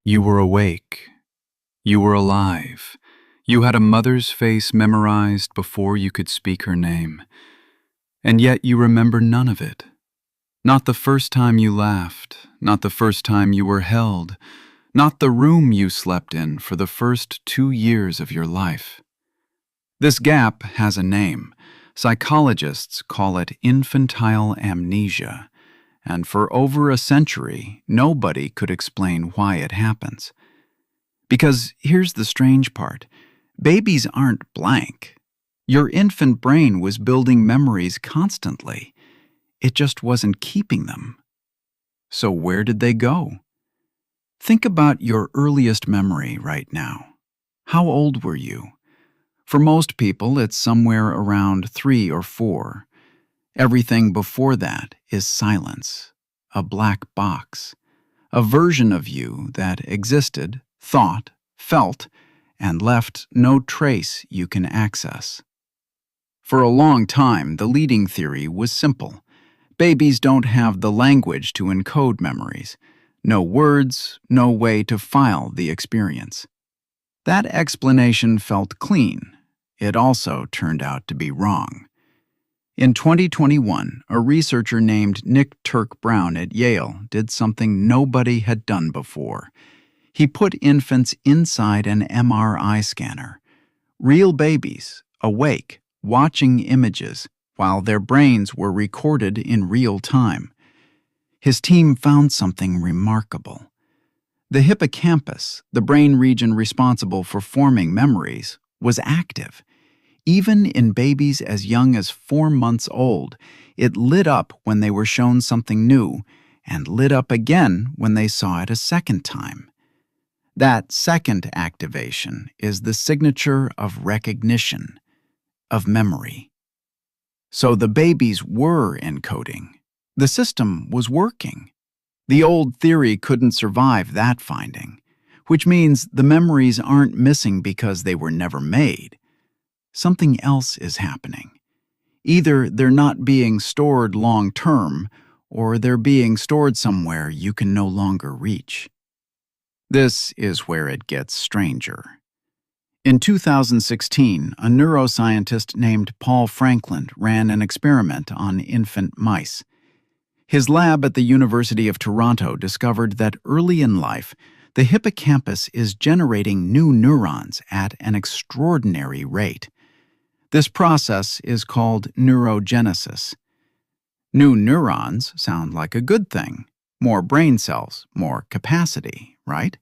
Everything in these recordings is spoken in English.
You were awake. You were alive. You had a mother's face memorized before you could speak her name. And yet you remember none of it. Not the first time you laughed, not the first time you were held, not the room you slept in for the first 2 years of your life. This gap has a name. Psychologists call it infantile amnesia, and for over a century, nobody could explain why it happens. Because here's the strange part. Babies aren't blank. Your infant brain was building memories constantly. It just wasn't keeping them. So where did they go? Think about your earliest memory right now. How old were you? For most people, it's somewhere around 3 or 4. Everything before that is silence, a black box, a version of you that existed, thought, felt, and left no trace you can access. For a long time, the leading theory was simple. Babies don't have the language to encode memories. No words, no way to file the experience. That explanation felt clean. It also turned out to be wrong. In 2021, a researcher named Nick Turk-Brown at Yale did something nobody had done before. He put infants inside an MRI scanner. Real babies, awake, watching images, while their brains were recorded in real time. His team found something remarkable. The hippocampus, the brain region responsible for forming memories, was active. Even in babies as young as 4 months old, it lit up when they were shown something new and lit up again when they saw it a second time. That second activation is the signature of recognition, of memory. So the babies were encoding. The system was working. The old theory couldn't survive that finding, which means the memories aren't missing because they were never made. Something else is happening. Either they're not being stored long-term, or they're being stored somewhere you can no longer reach. This is where it gets stranger. In 2016, a neuroscientist named Paul Franklin ran an experiment on infant mice. His lab at the University of Toronto discovered that early in life, the hippocampus is generating new neurons at an extraordinary rate. This process is called neurogenesis. New neurons sound like a good thing. More brain cells, more capacity, right?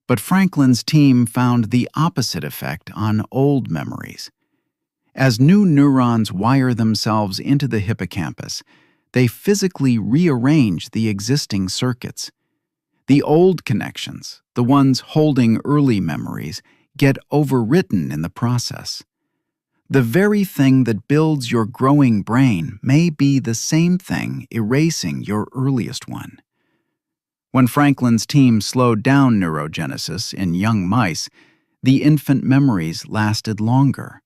But Franklin's team found the opposite effect on old memories. As new neurons wire themselves into the hippocampus, they physically rearrange the existing circuits. The old connections, the ones holding early memories, get overwritten in the process. The very thing that builds your growing brain may be the same thing erasing your earliest one. When Franklin's team slowed down neurogenesis in young mice, the infant memories lasted longer.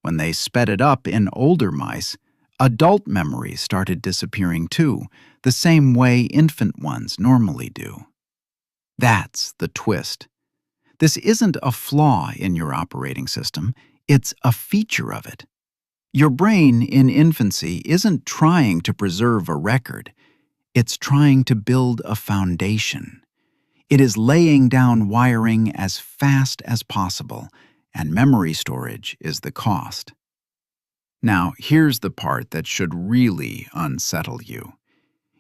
When they sped it up in older mice, adult memories started disappearing too, the same way infant ones normally do. That's the twist. This isn't a flaw in your operating system, it's a feature of it. Your brain in infancy isn't trying to preserve a record. It's trying to build a foundation. It is laying down wiring as fast as possible, and memory storage is the cost. Now, here's the part that should really unsettle you.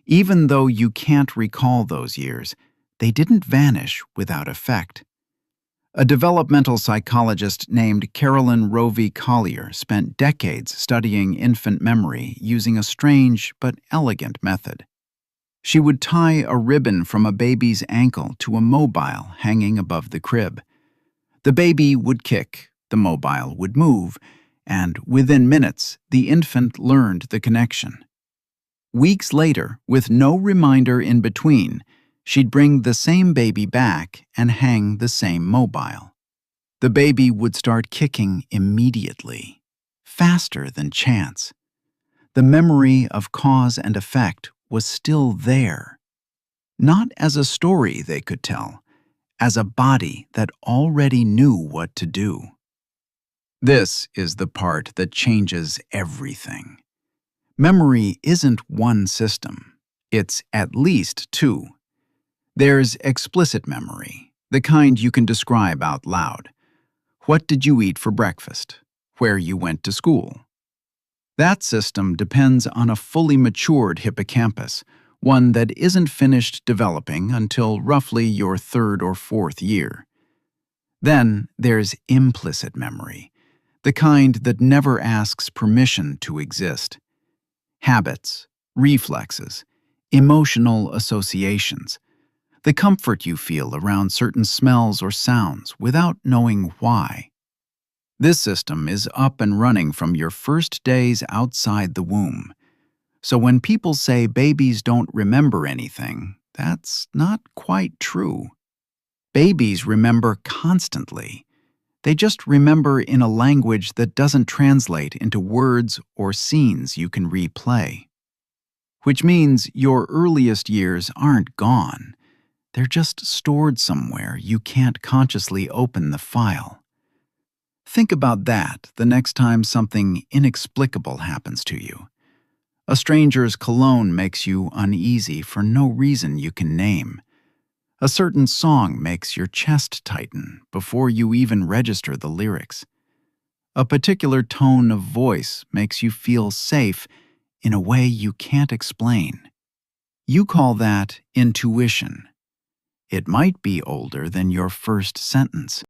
Even though you can't recall those years, they didn't vanish without effect. A developmental psychologist named Carolyn Rovey Collier spent decades studying infant memory using a strange but elegant method. She would tie a ribbon from a baby's ankle to a mobile hanging above the crib. The baby would kick, the mobile would move, and within minutes, the infant learned the connection. Weeks later, with no reminder in between, she'd bring the same baby back and hang the same mobile. The baby would start kicking immediately, faster than chance. The memory of cause and effect was still there. Not as a story they could tell, as a body that already knew what to do. This is the part that changes everything. Memory isn't one system. It's at least two. There's explicit memory, the kind you can describe out loud. What did you eat for breakfast? Where you went to school? That system depends on a fully matured hippocampus, one that isn't finished developing until roughly your third or fourth year. Then there's implicit memory, the kind that never asks permission to exist. Habits, reflexes, emotional associations, the comfort you feel around certain smells or sounds without knowing why. This system is up and running from your first days outside the womb. So when people say babies don't remember anything, that's not quite true. Babies remember constantly. They just remember in a language that doesn't translate into words or scenes you can replay. Which means your earliest years aren't gone. They're just stored somewhere you can't consciously open the file. Think about that the next time something inexplicable happens to you. A stranger's cologne makes you uneasy for no reason you can name. A certain song makes your chest tighten before you even register the lyrics. A particular tone of voice makes you feel safe in a way you can't explain. You call that intuition. It might be older than your first sentence.